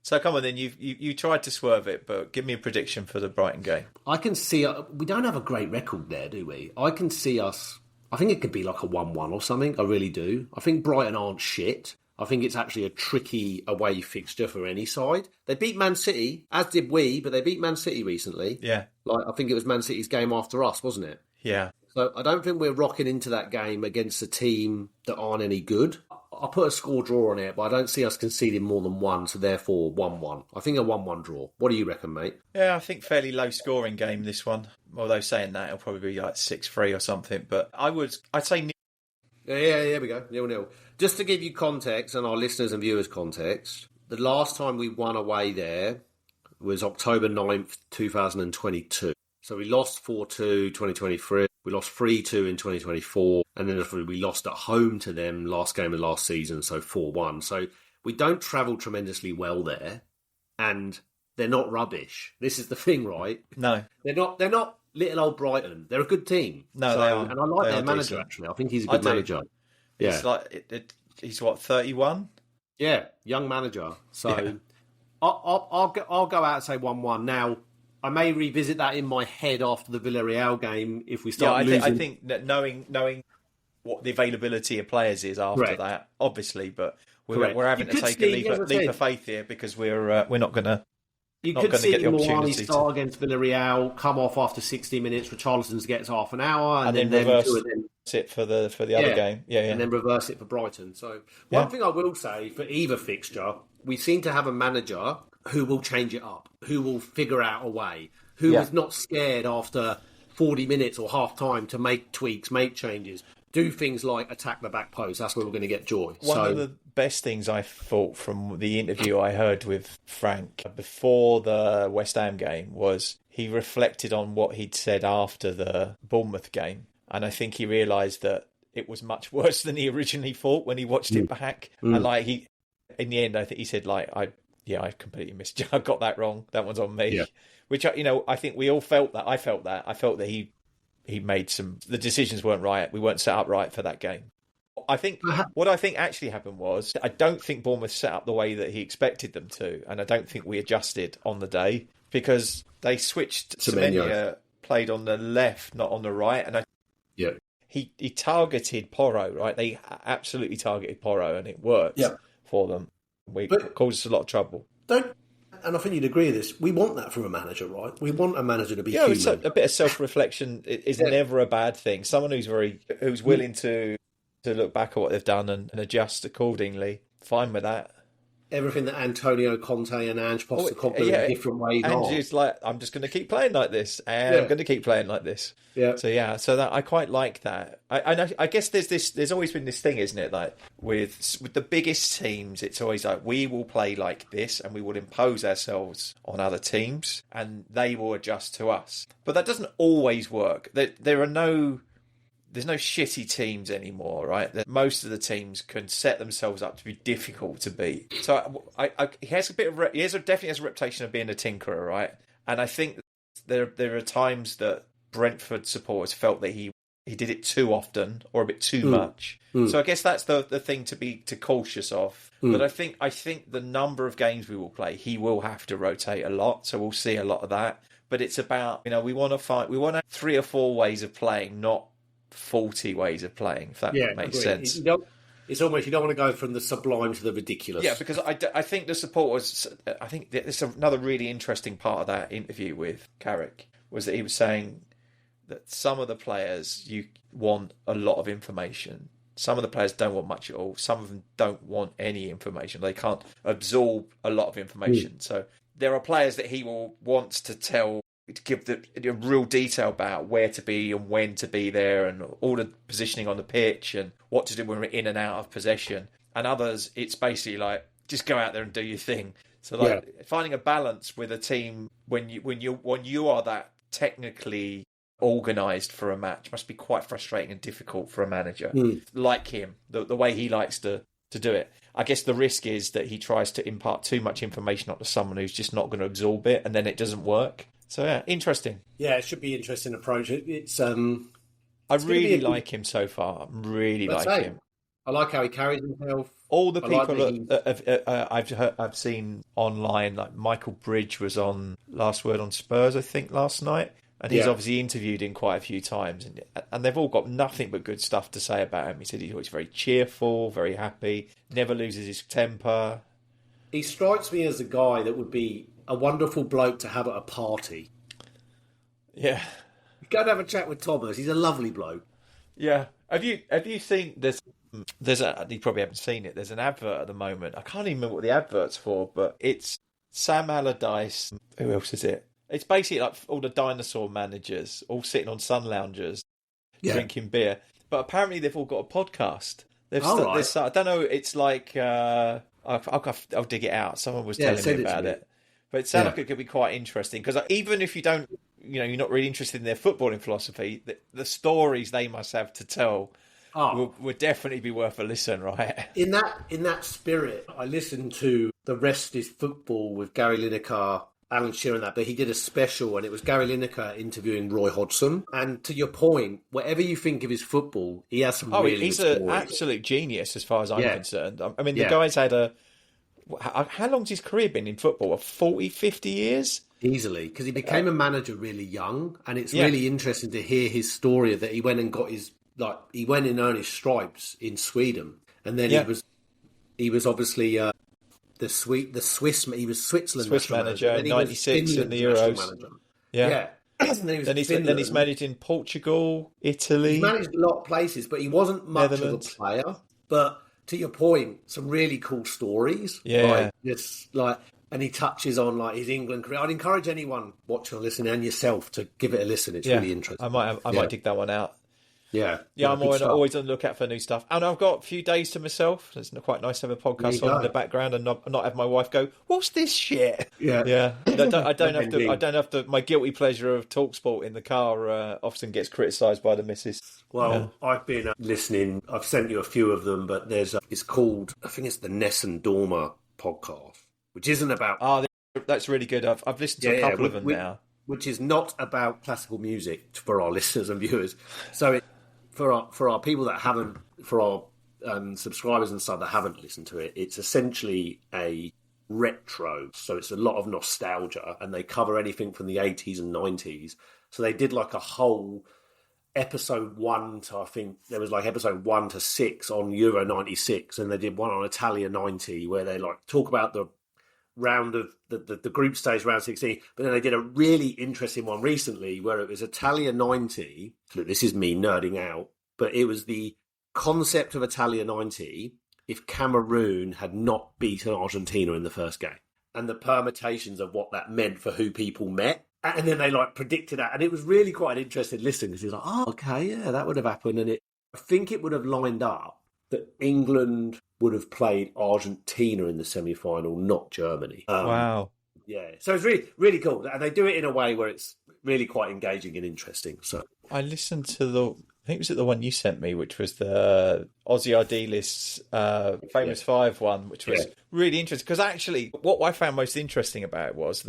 So come on then, you tried to swerve it, but give me a prediction for the Brighton game. I can see we don't have a great record there, do we? I can see us. I think it could be like a 1-1 or something. I really do. I think Brighton aren't shit. I think it's actually a tricky away fixture for any side. They beat Man City, as did we, but they beat Man City recently. Yeah. I think it was Man City's game after us, wasn't it? Yeah. So I don't think we're rocking into that game against a team that aren't any good. I'll put a score draw on it, but I don't see us conceding more than one, so therefore 1-1. I think a 1-1 draw. What do you reckon, mate? Yeah, I think fairly low scoring game, this one. Although saying that, it'll probably be like 6-3 or something. But I'd say... Yeah, here we go. 0-0. Just to give you context, and our listeners and viewers context, the last time we won away there was October 9th, 2022. So we lost 4-2 2023, we lost 3-2 in 2024, and then we lost at home to them last game of last season, so 4-1. So we don't travel tremendously well there, and they're not rubbish. This is the thing, right? No. They're not little old Brighton. They're a good team. No, they are. And I like their manager, decent. actually. I think he's a good manager. Yeah. It's like, he's what, 31? Yeah, young manager. So Yeah. I'll go out and say 1-1. Now, I may revisit that in my head after the Villarreal game if we start losing. I think that knowing what the availability of players is after that, obviously, but we're having to take a leap of faith here because we're not going to. You not could going to see get the Moani opportunity start against Villarreal, come off after 60 minutes. Richarlison's gets half an hour, and then reverse it for the other game. Yeah, and then reverse it for Brighton. So one thing I will say for either fixture, we seem to have a manager who will change it up, who will figure out a way, who is not scared after 40 minutes or half time to make tweaks, make changes. Do things like attack the back post. That's where we're going to get joy. One of the best things I thought from the interview I heard with Frank before the West Ham game was he reflected on what he'd said after the Bournemouth game. And I think he realised that it was much worse than he originally thought when he watched it back. And in the end, I think he said, I completely missed you. I got that wrong. That one's on me. Yeah. Which, I think we all felt that. I felt that. I felt that he made the decisions weren't right. We weren't set up right for that game. What I think actually happened was, I don't think Bournemouth set up the way that he expected them to. And I don't think we adjusted on the day because they switched. Semenya played on the left, not on the right. And he targeted Porro, right? They absolutely targeted Porro and it worked for them. It caused us a lot of trouble. And I think you'd agree with this. We want that from a manager, right? We want a manager to be human. A bit of self-reflection is never a bad thing. Someone who's willing to look back at what they've done and adjust accordingly. Fine with that. Everything that Antonio Conte and Ange Postecoglou in different ways are. Ange's like, I'm just going to keep playing like this, and I'm going to keep playing like this. Yeah. So that I quite like that. I guess there's always been this thing, isn't it? Like with the biggest teams, it's always like we will play like this, and we will impose ourselves on other teams, and they will adjust to us. But that doesn't always work. There's no shitty teams anymore, right? Most of the teams can set themselves up to be difficult to beat. So he definitely has a reputation of being a tinkerer, right? And I think there are times that Brentford supporters felt that he did it too often or a bit too much. So I guess that's the thing to cautious of. But I think the number of games we will play, he will have to rotate a lot. So we'll see a lot of that. But it's about, we want to 3 or 4 ways of playing, not 40 ways of playing, if that makes sense. It's almost, you don't want to go from the sublime to the ridiculous. Yeah, because I think the supporters, I think there's another really interesting part of that interview with Carrick, was that he was saying that some of the players, you want a lot of information. Some of the players don't want much at all. Some of them don't want any information. They can't absorb a lot of information. So there are players that he will want to give the real detail about where to be and when to be there and all the positioning on the pitch and what to do when we're in and out of possession. And others, it's basically like, just go out there and do your thing. So finding a balance with a team when you are that technically organised for a match must be quite frustrating and difficult for a manager like him. The way he likes to to do it. I guess the risk is that he tries to impart too much information onto someone who's just not going to absorb it, and then it doesn't work. So yeah, interesting. Yeah, it should be an interesting approach. I really like him so far. I really like him. I like how he carries himself. All the people that I've seen online, like Michael Bridge was on Last Word on Spurs, I think, last night. And he's obviously interviewed him quite a few times. And they've all got nothing but good stuff to say about him. He said he's always very cheerful, very happy, never loses his temper. He strikes me as a guy that would be a wonderful bloke to have at a party. Yeah. Go and have a chat with Thomas. He's a lovely bloke. Yeah. Have you seen this? You probably haven't seen it. There's an advert at the moment. I can't even remember what the advert's for, but it's Sam Allardyce. Who else is it? It's basically like all the dinosaur managers all sitting on sun loungers, drinking beer. But apparently they've all got a podcast. I don't know. It's like I'll dig it out. Someone was telling me about it. But it sounds like it could be quite interesting because even if you don't, you're not really interested in their footballing philosophy, the stories they must have to tell would definitely be worth a listen, right? In that spirit, I listened to The Rest is Football with Gary Lineker, Alan Shearer, but he did a special and it was Gary Lineker interviewing Roy Hodgson. And to your point, whatever you think of his football, he has some really he's good stories. An absolute genius as far as I'm concerned. I mean, the guy's had how long's his career been in football? 40, 50 years? Easily, because he became a manager really young, and it's really interesting to hear his story that he went and got he went and earned his stripes in Sweden, and then he was obviously he was Swiss manager, 96 in the Euros. Then he's managed in Portugal, Italy. He's managed a lot of places, but he wasn't much of a player. But to your point, some really cool stories. Yeah, and he touches on his England career. I'd encourage anyone watching or listening and yourself to give it a listen. It's really interesting. I might dig that one out. Yeah. I'm always on the lookout for new stuff. And I've got a few days to myself. It's quite nice to have a podcast on in the background and not have my wife go, "What's this shit?" Yeah. I don't have to. My guilty pleasure of TalkSport in the car often gets criticised by the missus. Well, I've been listening. I've sent you a few of them, but it's called, I think it's the Ness and Dormer podcast, which isn't about... Oh, that's really good. I've listened to a couple of them now. Which is not about classical music for our listeners and viewers. So for our people that haven't, for our subscribers and stuff that haven't listened to it, it's essentially a retro. So it's a lot of nostalgia, and they cover anything from the 80s and 90s. So they did a whole episode 1 to, I think there was episode 1 to 6 on Euro 96, and they did one on Italia 90 where they talk about the round of the group stage, round 16, but then they did a really interesting one recently where it was Italia 90. Look, this is me nerding out, but it was the concept of Italia 90 if Cameroon had not beaten Argentina in the first game, and the permutations of what that meant for who people met. And then they predicted that, and it was really quite an interesting listen because he was like, "Oh, okay, yeah, that would have happened." And I think it would have lined up that England would have played Argentina in the semi-final, not Germany. Wow. Yeah, so it's really, really cool, and they do it in a way where it's really quite engaging and interesting. So I listened to I think it was the one you sent me, which was the Ozzy Ardiles Famous Five one, which was really interesting because actually, what I found most interesting about it was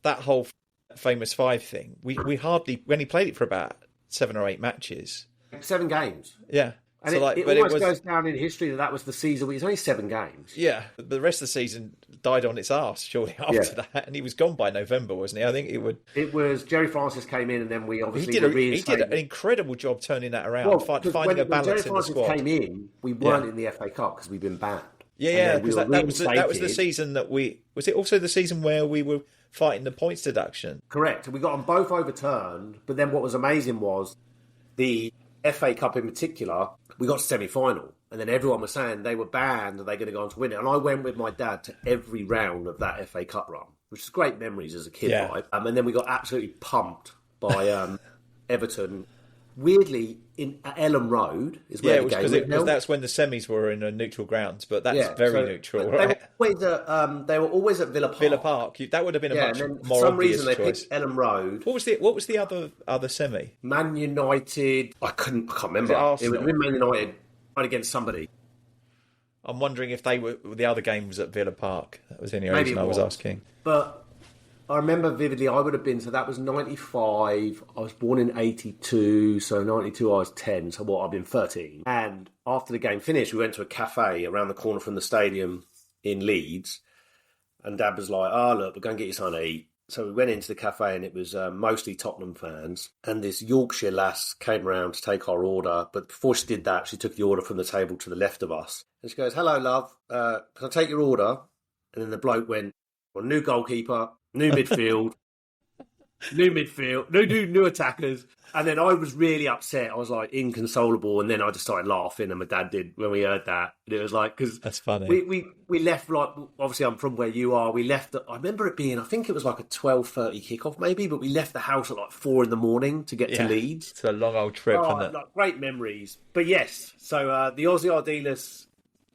that whole Famous Five thing. We only played it for about 7 or 8 matches. 7 games. Yeah. And it almost goes down in history that was the season. It was only 7 games. Yeah. But the rest of the season died on its arse shortly after that. And he was gone by November, wasn't he? I think it was Jerry Francis came in, and then we obviously he did an incredible job turning that around, finding a balance in the squad. When Jerry Francis came in, we weren't in the FA Cup because we'd been banned. Yeah, because that was the season that was it also the season where we were fighting the points deduction? Correct. We got them both overturned, but then what was amazing was the FA Cup in particular, we got to semi-final, and then everyone was saying they were banned and they're going to go on to win it. And I went with my dad to every round of that FA Cup run, which is great memories as a kid. Right? And then we got absolutely pumped by Everton. Weirdly, at Ellen Road is where the game was held. That's when the semis were in neutral grounds, but that's very neutral. Right? They were always at Villa Park. Villa Park. That would have been a much more obvious choice. For some reason, they picked Ellen Road. What was the other semi? Man United. I can't remember. It would have been Man United against somebody. I'm wondering if the other game was at Villa Park. That was the only Maybe reason it I was was. asking. But I remember vividly, I would have been, so that was 95. I was born in 82, so 92 I was 10, so I've been 13. And after the game finished, we went to a cafe around the corner from the stadium in Leeds. And Dad was like, look, we're going to get you something to eat. So we went into the cafe and it was mostly Tottenham fans. And this Yorkshire lass came around to take our order. But before she did that, she took the order from the table to the left of us. And she goes, hello, love, can I take your order? And then the bloke went, well, new goalkeeper, new midfield, new attackers. And then I was really upset. I was like inconsolable. And then I just started laughing. And my dad did when we heard that. And it was like, because that's funny. We left, like, obviously I'm from where you are. We left, I remember it being, I think it was like a 12:30 kickoff maybe, but we left the house at like 4 a.m. to get to Leeds. It's a long old trip, isn't it? Like, great memories. But yes, so the Aussie Ardiles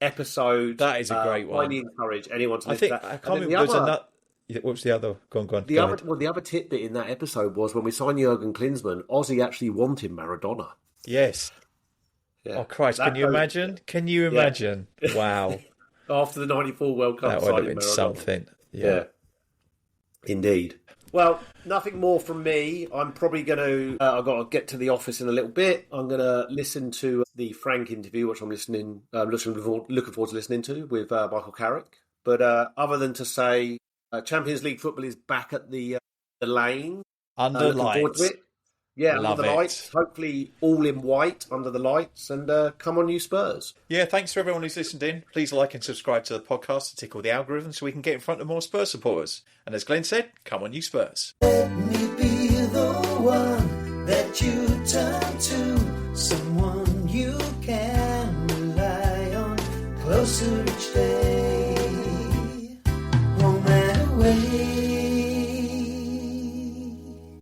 episode. That is a great one. I highly encourage anyone to listen to that. I can't remember. What was the other? Go on. The other tidbit in that episode was when we signed Jurgen Klinsmann, Aussie actually wanted Maradona. Yes. Yeah. Oh, Christ. Can you imagine? Yeah. Wow. After the 94 World Cup, that would have been Maradona. Something. Yeah. Indeed. Well, nothing more from me. I'm probably going to... I've got to get to the office in a little bit. I'm going to listen to the Frank interview, which I'm looking forward to listening to with Michael Carrick. But other than to say, Champions League football is back at the lane. Under lights. Yeah, under the lights. Hopefully all in white under the lights. And come on, you Spurs. Yeah, thanks for everyone who's listened in. Please like and subscribe to the podcast to tickle the algorithm so we can get in front of more Spurs supporters. And as Glenn said, come on, you Spurs. Let me be the one that you turn to, someone you can rely on, closer each day.